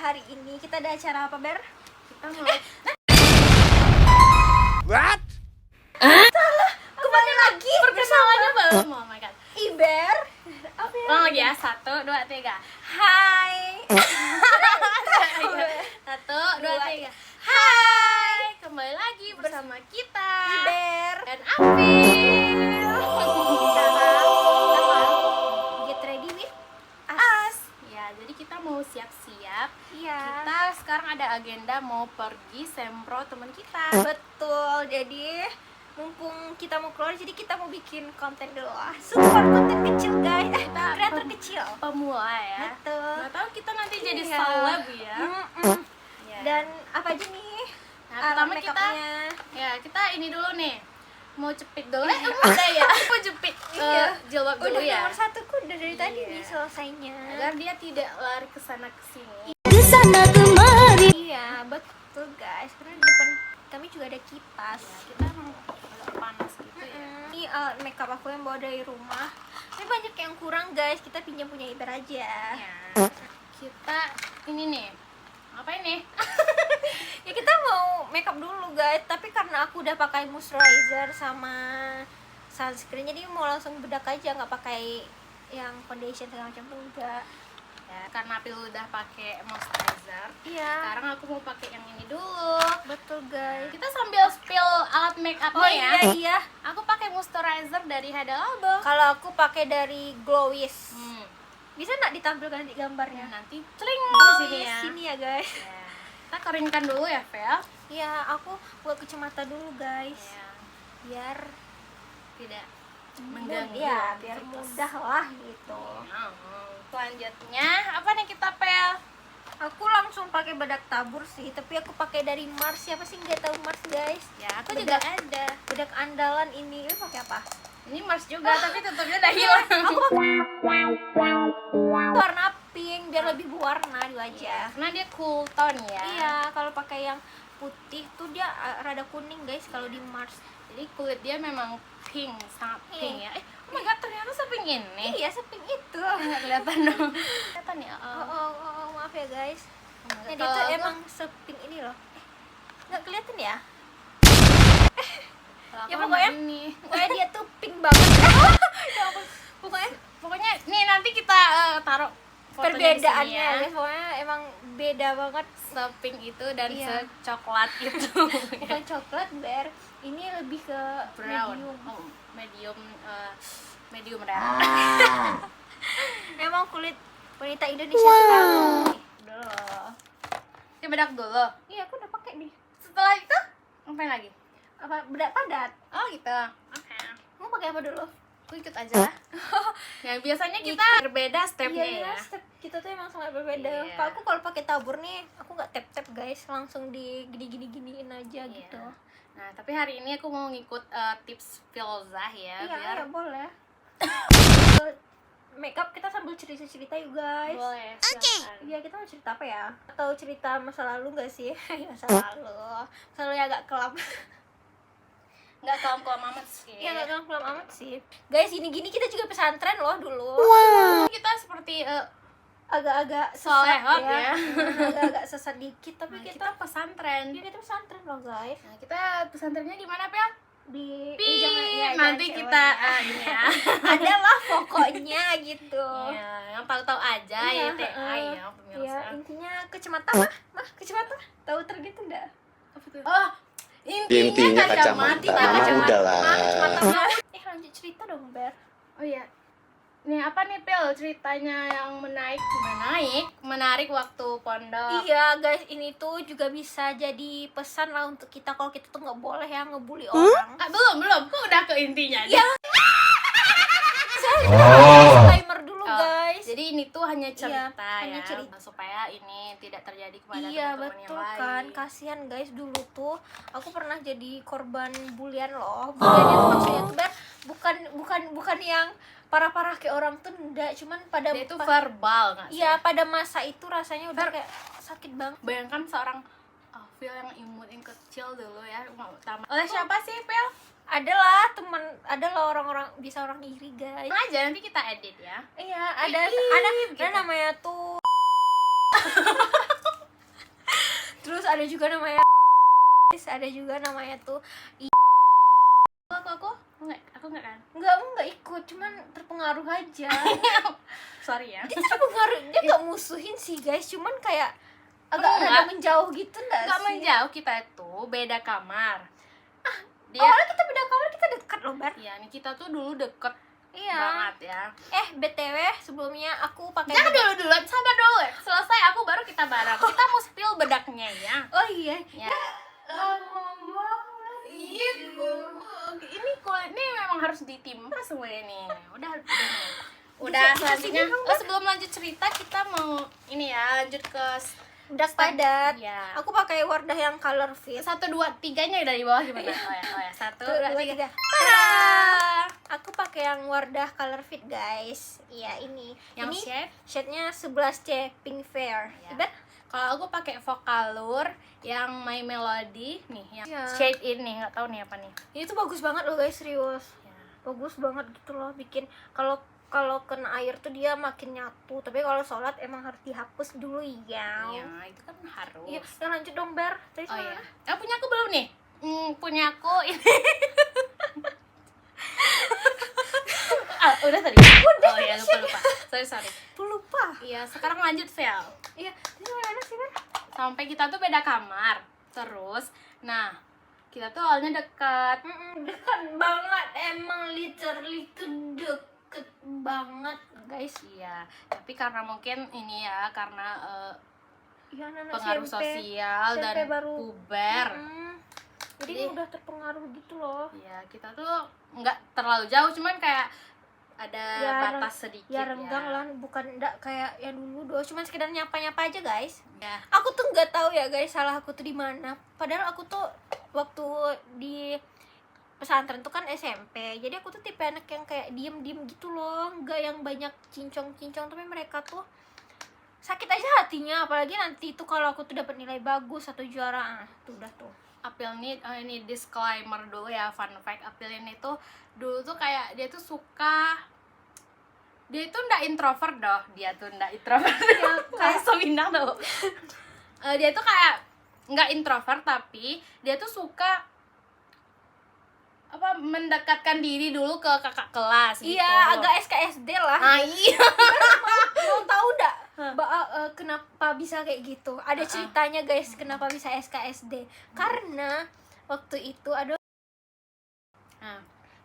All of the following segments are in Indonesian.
hari ini kita ada acara apa, Ber? Kita mau What? Salah, kembali lagi perkenalannya belum. Oh my god. Iber. Apa ya? Ulang lagi ya, 1, 2, 3. Hai. 1, 2, 3. Hai, kembali lagi bersama kita Iber. dan Apil. Get ready with As. Ya, jadi kita mau siap-siap. Iya. Kita sekarang ada agenda mau pergi sempro teman kita. Betul. Jadi mumpung kita mau keluar, jadi kita mau bikin konten dulu lah. Super konten kecil, guys. Kreator kecil. Pemula ya. Betul. Nggak tahu kita nanti jadi Iya. seleb ya. Mm-mm. Ya. Dan apa aja nih? Nah, alat pertama make-upnya? ya kita ini dulu nih. Mau jepit dulu. Udah ya. Mau jepit Iya. jilbab dulu Udah ya. nomor 1 ku udah dari tadi Iya. nih selesainya. Agar dia tidak lari ke sana ke sini. Iya, betul guys. Karena di depan kami juga ada kipas. Ya, kita emang agak panas gitu ya. Ini alat makeup aku yang bawa dari rumah. Ini banyak yang kurang guys. Kita pinjam punya Iber aja. Ya. Kita ini nih. Apa ini? Ya kita mau makeup dulu guys. Tapi karena aku udah pakai moisturizer sama sunscreen, jadi mau langsung bedak aja, nggak pakai yang foundation segala macam tuh enggak. Ya, karena Apil udah pakai moisturizer. Iya. Sekarang aku mau pakai yang ini dulu. Betul guys. Kita sambil spill alat make upnya Oh ya. iya. Aku pakai moisturizer dari Hada Labo. Kalau aku pakai dari Glowis. Hmm. Bisa nggak ditampilkan di gambarnya? Nanti celing di Glowis sini ya. sini ya guys. Ya. Kita keringkan dulu ya, Vel. Iya, aku buat kacamata dulu guys. Ya. Biar Tidak mengganggu. ya, biar mudah lah gitu. Selanjutnya apa nih kita, Pel? Aku langsung pakai bedak tabur sih, tapi aku pakai dari Mars. Siapa sih nggak tahu Mars guys? Ya, aku juga Bedak. ada. Bedak andalan ini. Lu pakai apa? Ini Mars juga, tapi tutupnya udah hilang. Aku warna pink biar lebih berwarna di wajah. Karena dia cool tone ya. Iya, kalau pakai yang putih tuh dia rada kuning guys kalau di Mars. Jadi kulit dia memang pink, sangat Iya. pink ya. Oh my god, ternyata sepink ini. Iya, sepink itu. Nggak kelihatan dong. Kelihatan ya. Maaf ya guys. Kalau Nah, dia tuh aku- emang sepink ini loh. Nggak kelihatan ya? kalau Ya, aku pokoknya- sama ini. Pokoknya dia tuh pink banget. Ya ampun. Pokoknya nih nanti kita taruh fotonya di sini Perbedaannya ya. guys, pokoknya emang beda banget. Sepink itu dan Iya. secoklat itu. Bukan coklat Ber, ini lebih ke Brown. medium. Oh, medium rare. Emang kulit wanita Indonesia sekali. Udah loh. Kita bedak dulu. Iya, aku udah pakai nih. Setelah itu ngapain lagi? Apa bedak padat? Oh gitu. Oke. Mau pakai apa dulu? Aku ikut aja. Ya biasanya kita berbeda stepnya Iya, ya. step kita tuh emang sangat berbeda. Iya. Kalau aku kalau pakai tabur nih, aku nggak tap guys, langsung di giniin aja Iya. gitu. Nah, tapi hari ini aku mau ngikut tips Filzah ya, Iya, biar iya boleh. Makeup kita sambil cerita-cerita yuk guys. boleh. Silakan. Iya, kita mau cerita apa ya? Atau cerita masa lalu gak sih? Ya, masa lalu. Masa lalu yang agak kelam. Nggak kelam-kelam amat sih. Iya, gak kelam amat sih. Guys, gini-gini kita juga pesantren loh dulu. Kita seperti Agak-agak soleh sesat ya. Agak-agak sesat dikit, tapi Nah, kita pesantren. Iya, kita pesantren loh guys. Nah, kita pesantrennya di mana, Pel? Di Nanti jangan kita cewek. ini ya. Adalah pokoknya gitu. Iya, yang tahu-tahu aja ya, TA ya, Iya, pemirsa. intinya kacamata mah kacamata. Tahu gitu enggak? Apa tuh? Oh, intinya kacamata. Mah udah lah. Kacamata. Lanjut cerita dong, Ber. Oh iya. Nih apa nih, Pel, ceritanya yang menarik waktu pondok? Iya, guys, ini tuh juga bisa jadi pesan lah untuk kita kalau kita tuh nggak boleh ya ngebully orang. Belum, kok udah ke intinya aja. Iya. Disclaimer dulu, Oh, guys. Jadi ini tuh hanya cerita Iya, hanya ya, cerita. supaya ini tidak terjadi kepada Iya, teman-teman yang betul lain. kan. Kasihan guys, dulu tuh aku pernah jadi korban bulian loh. Bulian itu maksudnya tuh Ber, bukan yang parah-parah kayak orang tuh enggak, cuman pada Dia itu verbal nggak sih? iya, pada masa itu rasanya udah kayak sakit banget. Bayangkan seorang Phil yang imut yang kecil dulu ya, oleh siapa sih, Phil? Adalah orang-orang, bisa orang iri guys. Aja nanti kita edit ya. Iya, ada gitu. namanya tuh Terus ada juga namanya ada juga namanya tuh aku nggak kan. nggak ikut, cuman terpengaruh aja. Sorry ya. Dia terpengaruh, dia nggak musuhin sih guys, cuman kayak agak Enggak. rada menjauh gitu nggak Nggak sih? menjauh, kita itu beda kamar. Dia Awalnya kita beda kamar, kita deket loh Bar. ya nih kita tuh dulu deket Iya. banget ya. BTW sebelumnya aku pakai Jangan dulu, sabar dulu ya. Selesai aku baru kita bareng. Kita mau spill bedaknya ya. Oh iya. Ya. Ini kulit ini memang harus ditimpa semuanya nih. Udah selanjutnya. Sebelum lanjut cerita kita mau ini ya lanjut ke Bedak padat. Ya. Aku pakai Wardah yang color fit. 1, 2, 3-nya dari bawah gimana? Oh ya. 1, 2, 3. Tada! Aku pakai yang Wardah color fit guys. Iya ini. Yang ini shade? shade-nya 11C Pink Fair. Ya. Ibat? Kalau aku pakai Vocalour yang My Melody nih, yang Ya. shade ini nggak tahu nih apa nih. Ini tuh bagus banget loh guys, serius. Ya. Bagus banget gitu loh, bikin kalau kena air tuh dia makin nyatu. Tapi kalau sholat emang harus dihapus dulu ya. Iya, itu kan harus. Iya, ya lanjut dong Bar. Tadi Oh sama iya. mana? Punya aku belum nih? Punya aku ini. Udah tadi. Oh ya, lupa. Sorry. Aku lupa. Iya, sekarang lanjut Vel. Iya, ini mana sih Bar? Sampai kita tuh beda kamar. Terus, nah, kita tuh awalnya dekat. Dekat banget, emang literally tuh deket banget guys. Iya, tapi karena mungkin ini ya, karena Ya, anak pengaruh SMP. sosial dan SMP baru. puber. Jadi udah terpengaruh gitu loh. Ya, kita tuh nggak terlalu jauh, cuman kayak ada Ya, batas sedikit Ya renggang lah, bukan enggak kayak yang dulu doang, cuman sekedar nyapa-nyapa aja guys. Ya. Aku tuh nggak tahu ya guys, salah aku tuh di mana. Padahal aku tuh waktu di pesantren tuh kan SMP, jadi aku tuh tipe anak yang kayak diem-diem gitu loh, nggak yang banyak cincong-cincong. Tapi mereka tuh sakit aja hatinya, apalagi nanti tuh kalau aku tuh dapat nilai bagus atau juara, tuh udah tuh. Apil ini disclaimer dulu ya, fun fact, Apil ini tuh dulu tuh kayak dia tuh suka, dia tuh ndak introvert kayak Sominah tuh. Dia tuh kayak nggak introvert, tapi dia tuh suka apa, mendekatkan diri dulu ke kakak kelas gitu. Iya, agak SKSD lah. Ah, iya. Mau tahu nggak kenapa bisa kayak gitu? Ada ceritanya guys, kenapa bisa SKSD. Karena waktu itu ada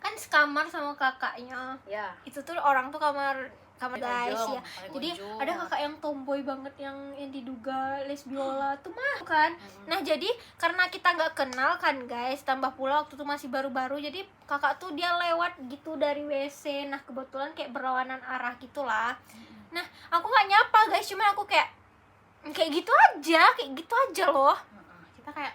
kan sekamar sama kakaknya. Ya. Itu tuh orang tuh kamar Paling guys ujung, ya. paling Jadi ujung. ada kakak yang tomboy banget yang diduga les biola tuh mah kan. Nah, jadi karena kita nggak kenal kan guys, tambah pula waktu itu masih baru-baru, jadi kakak tuh dia lewat gitu dari WC. Nah, kebetulan kayak berlawanan arah gitulah. Nah, aku nggak nyapa guys, cuma aku kayak gitu aja loh. Kita kayak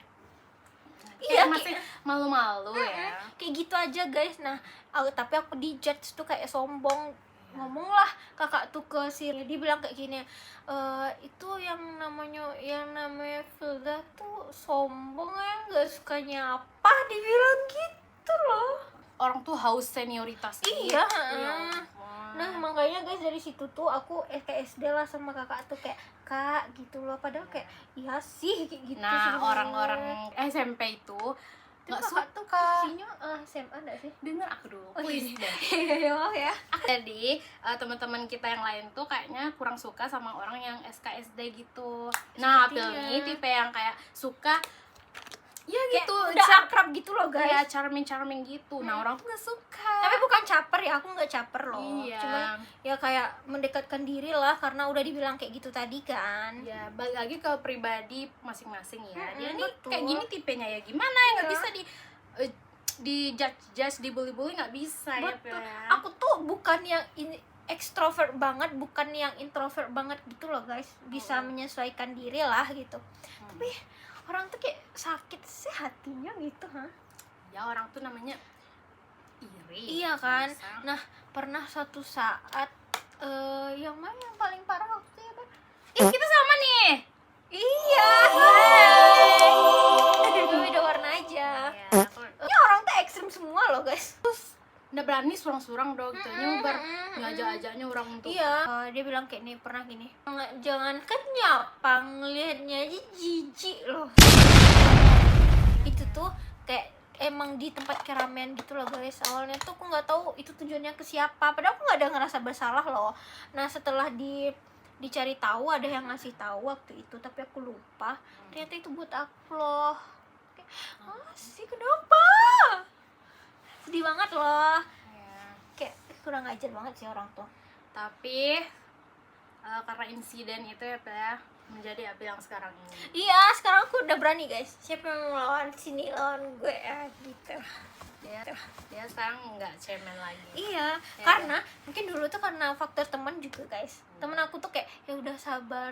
Iya, masih malu-malu ya. Kayak gitu aja guys. Nah, tapi aku dijudge tuh kayak sombong. Ngomong lah kakak tuh ke si dia bilang kayak gini, itu yang namanya Filda tuh sombong ya, nggak suka nyapa, dibilang gitu loh. Orang tuh haus senioritas gitu. Iya. Ya ampun. Nah, makanya guys dari situ tuh aku SKSD lah sama kakak tuh kayak kak gitu loh, padahal kayak iya sih kayak gitu. Nah, sebenarnya. orang-orang SMP itu Tapi nggak kakak tuh suka. posisinya SMA enggak sih? Dengar aku dulu, Oh, please deh. Iya, maaf ya. Jadi teman-teman kita yang lain tuh kayaknya kurang suka sama orang yang SKSD gitu. Nah, Apil Sepertinya. nih tipe yang kayak suka ya Kayak gitu, udah akrab gitu loh guys. kayak charming gitu. Nah, orang tuh nggak suka. Tapi bukan caper ya, aku nggak caper loh. Iya. Cuman ya kayak mendekatkan diri lah, karena udah dibilang kayak gitu tadi kan. Ya, balik lagi ke pribadi masing-masing ya. Dia nih Betul. kayak gini tipenya ya, gimana ya, nggak Iya. bisa di judge, dibully-bully, nggak bisa ya, Betul. Pil, ya. Aku tuh bukan yang ekstrovert banget, bukan yang introvert banget gitu loh guys. Bisa menyesuaikan diri lah gitu. Tapi orang tuh kayak sakit sih hatinya gitu, Ya, orang tuh namanya iri. Iya kan. Masa? Nah, pernah suatu saat yang mana yang paling parah waktu itu ya kan? Kita sama nih. Iya. Beda warna aja. Ya, Ini orang tuh ekstrim semua loh guys. Terus nggak berani surang-surang dong gitu nyebar ngajak-ajaknya orang untuk Iya, dia bilang kayak nih, pernah gini, jangan kan nyapa, ngelihatnya aja jijik loh. Itu tuh kayak emang di tempat keramaian gitu loh guys. Awalnya tuh aku nggak tahu itu tujuannya ke siapa, padahal aku nggak ada ngerasa bersalah loh. Nah setelah dicari tahu, ada yang ngasih tahu waktu itu, tapi aku lupa. Ternyata itu buat aku loh. Kayak, sih kenapa? Sedih banget loh. ya. Kayak kurang ajar banget sih orang tuh. Tapi karena insiden itu ya menjadi apa yang sekarang ini. Iya, sekarang aku udah berani guys. Siapa yang mau lawan sini, lawan gue gitu. Dia sekarang nggak cemen lagi. Iya, karena mungkin dulu tuh karena faktor teman juga guys. Temen aku tuh kayak ya udah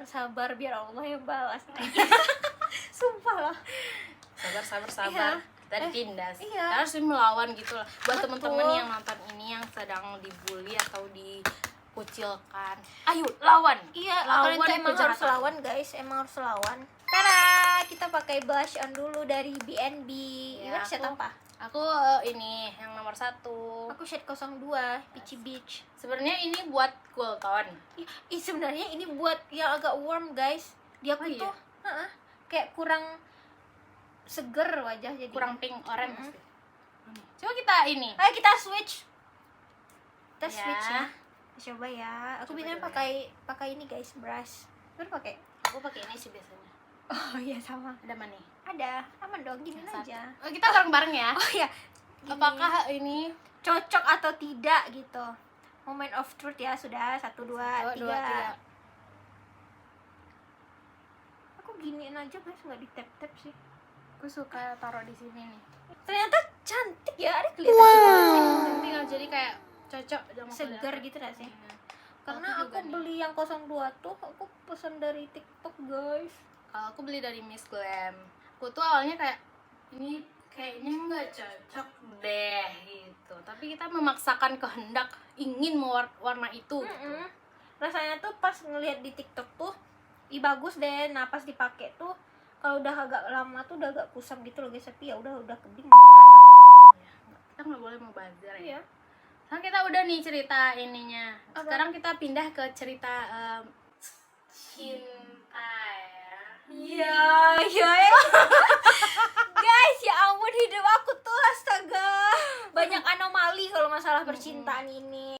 sabar biar Allah yang balas. Sumpah lah. Sabar. Iya. Kita ditindas. Iya. Kita harus melawan gitu lah. Buat Betul. teman-teman yang nonton ini yang sedang dibully atau dikucilkan, ayo lawan. Iya, Lawan kalian tuh emang harus kejahatan. lawan guys, emang harus lawan. Tada, kita pakai blush on dulu dari BNB. Ya, Ini shade apa? Aku ini yang nomor 1. Aku shade 02, Peachy Beach. Sebenarnya ini buat cool tone. Sebenarnya ini buat yang agak warm guys. Di aku Oh, iya? tuh, kayak kurang seger wajah jadi. Kurang pink orange Mm-mm. pasti. Coba kita ini. Ayo kita switch. Kita Ya. switch ya. Kita coba ya. Aku Coba biasanya dulu pakai ini guys, brush. Baru pakai. Aku pakai ini sih biasanya. Oh iya sama. Ada mana nih? Ada. Aman dong, gini Satu. aja. Oh, kita bareng-bareng ya. Oh iya. Gini. Apakah ini Cocok atau tidak gitu. Moment of truth ya sudah. 1 2 3. 2, 3. Aku giniin aja guys, nggak di tap sih. Aku suka taruh di sini nih. Ternyata cantik ya, ada kelihatan Tinggal jadi kayak cocok sama segar kulit. gitu gak sih? Iya. Karena Aku aku juga nih. beli yang 02 tuh aku pesan dari TikTok guys. Kalau aku beli dari Miss Glam. Aku tuh awalnya kayak ini kayaknya nggak cocok deh gitu. Tapi kita memaksakan kehendak ingin warna itu. Gitu. Rasanya tuh pas ngelihat di TikTok tuh, bagus deh. Nah pas dipakai tuh, kalau udah agak lama tuh udah agak kusam gitu loh guys. Tapi ya udah keding gimana kan? Iya, kita nggak boleh membazir ya. Iya. Sekarang kita udah nih cerita ininya. Apa? Sekarang kita pindah ke cerita cinta ya. Iya. Guys, ya ampun hidup aku tuh astaga. Banyak anomali kalau masalah percintaan ini.